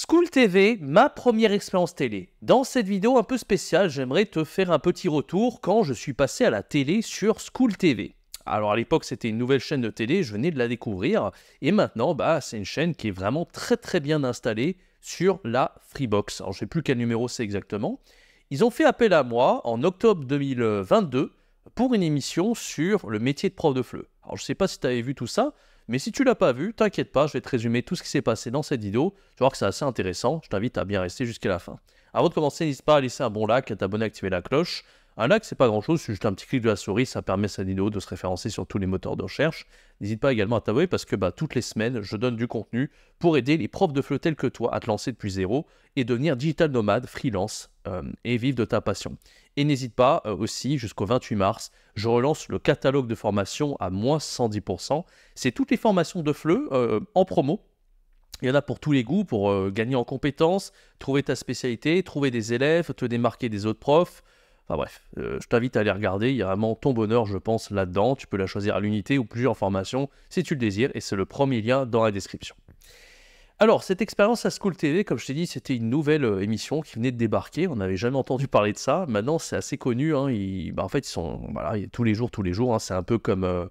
School TV, ma première expérience télé. Dans cette vidéo un peu spéciale, j'aimerais te faire un petit retour quand je suis passé à la télé sur School TV. Alors à l'époque, c'était une nouvelle chaîne de télé, je venais de la découvrir, et maintenant, c'est une chaîne qui est vraiment très bien installée sur la Freebox. Alors je ne sais plus quel numéro c'est exactement. Ils ont fait appel à moi en octobre 2022 pour une émission sur le métier de prof de FLE. Alors je ne sais pas si tu avais vu tout ça, mais si tu l'as pas vu, t'inquiète pas, je vais te résumer tout ce qui s'est passé dans cette vidéo. Tu vas voir que c'est assez intéressant, je t'invite à bien rester jusqu'à la fin. Avant de commencer, n'hésite pas à laisser un bon like, à t'abonner, à activer la cloche. Un like, c'est pas grand chose, c'est juste un petit clic de la souris, ça permet à cette vidéo de se référencer sur tous les moteurs de recherche. N'hésite pas également à t'abonner parce que toutes les semaines, je donne du contenu pour aider les profs de FLE tels que toi à te lancer depuis zéro et devenir digital nomade, freelance et vivre de ta passion. Et n'hésite pas aussi, jusqu'au 28 mars, je relance le catalogue de formation à moins 110%. C'est toutes les formations de FLE en promo. Il y en a pour tous les goûts, pour gagner en compétences, trouver ta spécialité, trouver des élèves, te démarquer des autres profs. Enfin bref, je t'invite à aller regarder, il y a vraiment ton bonheur, je pense, là-dedans. Tu peux la choisir à l'unité ou plusieurs formations si tu le désires, et c'est le premier lien dans la description. Alors, cette expérience à School TV, comme je t'ai dit, c'était une nouvelle émission qui venait de débarquer. On n'avait jamais entendu parler de ça. Maintenant, c'est assez connu. En fait, ils sont tous les jours. Hein, c'est un peu comme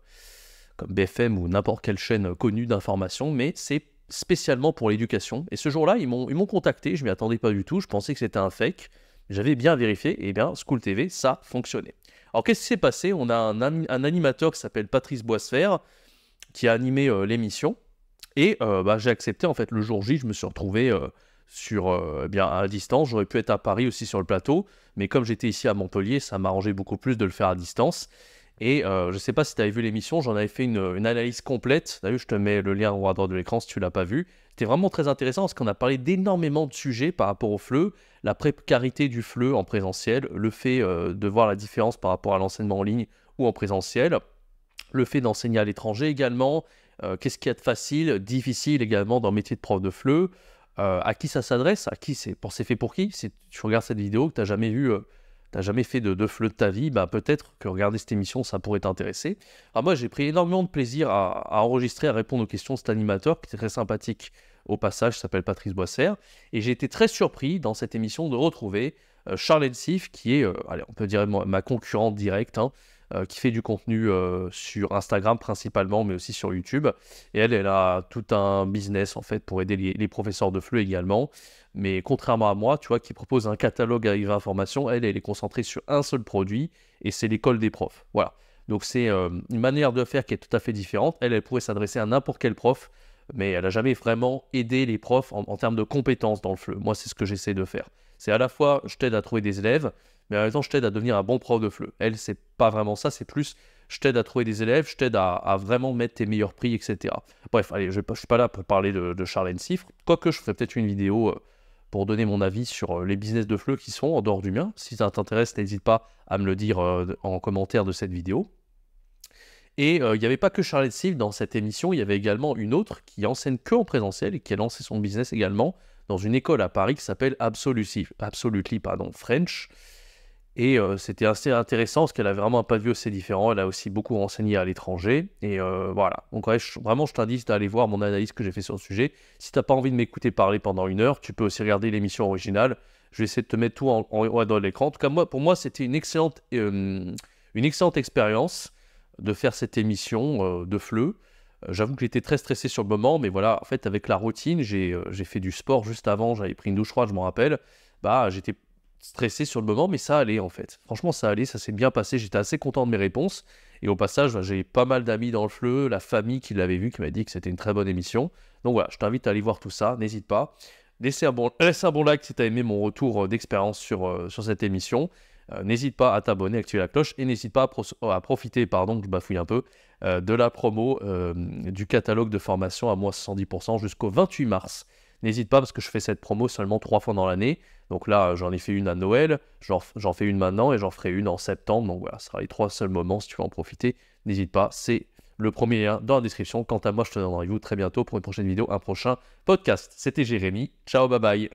BFM ou n'importe quelle chaîne connue d'information, mais c'est spécialement pour l'éducation. Et ce jour-là, ils m'ont contacté. Je ne m'y attendais pas du tout. Je pensais que c'était un fake. J'avais bien vérifié. Et bien, School TV, ça fonctionnait. Alors, qu'est-ce qui s'est passé? On a un animateur qui s'appelle Patrice Boissefer qui a animé l'émission. Et j'ai accepté, en fait, le jour J, je me suis retrouvé à distance. J'aurais pu être à Paris aussi sur le plateau, mais comme j'étais ici à Montpellier, ça m'arrangeait beaucoup plus de le faire à distance. Et je ne sais pas si tu avais vu l'émission, j'en avais fait une analyse complète. D'ailleurs, je te mets le lien en haut à droite de l'écran si tu ne l'as pas vu. C'était vraiment très intéressant parce qu'on a parlé d'énormément de sujets par rapport au FLE, la précarité du FLE en présentiel, le fait de voir la différence par rapport à l'enseignement en ligne ou en présentiel, le fait d'enseigner à l'étranger également. Qu'est-ce qu'il y a de facile, difficile également dans le métier de prof de FLE, à qui ça s'adresse, à qui c'est fait pour qui. Si tu regardes cette vidéo, que tu n'as jamais vu, tu n'as jamais fait de FLE de ta vie, peut-être que regarder cette émission, ça pourrait t'intéresser. Alors moi, j'ai pris énormément de plaisir à enregistrer, à répondre aux questions de cet animateur, qui était très sympathique au passage, s'appelle Patrice Boisser, et j'ai été très surpris dans cette émission de retrouver Charlène Siff, qui est, on peut dire ma concurrente directe, qui fait du contenu sur Instagram principalement, mais aussi sur YouTube. Et elle a tout un business en fait pour aider les professeurs de FLE également. Mais contrairement à moi, tu vois, qui propose un catalogue avec 20 formations, elle est concentrée sur un seul produit et c'est l'école des profs. Voilà. Donc c'est une manière de faire qui est tout à fait différente. Elle pourrait s'adresser à n'importe quel prof, mais elle n'a jamais vraiment aidé les profs en termes de compétences dans le FLE. Moi, c'est ce que j'essaie de faire. C'est à la fois, je t'aide à trouver des élèves, mais en même temps, je t'aide à devenir un bon prof de FLE. Elle, c'est pas vraiment ça, c'est plus, je t'aide à trouver des élèves, je t'aide à vraiment mettre tes meilleurs prix, etc. Bref, allez, je ne suis pas là pour parler de Charlène Siff, quoique je ferai peut-être une vidéo pour donner mon avis sur les business de FLE qui sont en dehors du mien. Si ça t'intéresse, n'hésite pas à me le dire en commentaire de cette vidéo. Et il n'y avait pas que Charlène Siff dans cette émission, il y avait également une autre qui enseigne que en présentiel et qui a lancé son business également dans une école à Paris qui s'appelle Absolutely French. Et c'était assez intéressant parce qu'elle avait vraiment un pas de vue assez différent. Elle a aussi beaucoup enseigné à l'étranger. Et voilà. Donc ouais, vraiment, je t'invite à aller voir mon analyse que j'ai fait sur le sujet. Si tu n'as pas envie de m'écouter parler pendant 1 heure, tu peux aussi regarder l'émission originale. Je vais essayer de te mettre tout en haut dans l'écran. En tout cas, pour moi, c'était une excellente expérience de faire cette émission de FLE. J'avoue que j'étais très stressé sur le moment, mais voilà, en fait, avec la routine, j'ai fait du sport juste avant, j'avais pris une douche froide, je m'en rappelle. J'étais stressé sur le moment, mais ça allait en fait. Franchement, ça allait, ça s'est bien passé, j'étais assez content de mes réponses. Et au passage, j'ai pas mal d'amis dans le FLE, la famille qui l'avait vu, qui m'a dit que c'était une très bonne émission. Donc voilà, je t'invite à aller voir tout ça, n'hésite pas. Laisse un bon like si tu as aimé mon retour d'expérience sur cette émission. N'hésite pas à t'abonner, activer la cloche et n'hésite pas à profiter, je bafouille un peu, de la promo du catalogue de formation à moins 70% jusqu'au 28 mars. N'hésite pas parce que je fais cette promo seulement 3 fois dans l'année. Donc là, j'en ai fait une à Noël, j'en fais une maintenant et j'en ferai une en septembre. Donc voilà, ce sera les 3 seuls moments si tu veux en profiter. N'hésite pas, c'est le premier lien dans la description. Quant à moi, je te donne rendez-vous très bientôt pour une prochaine vidéo, un prochain podcast. C'était Jérémy, ciao, bye bye.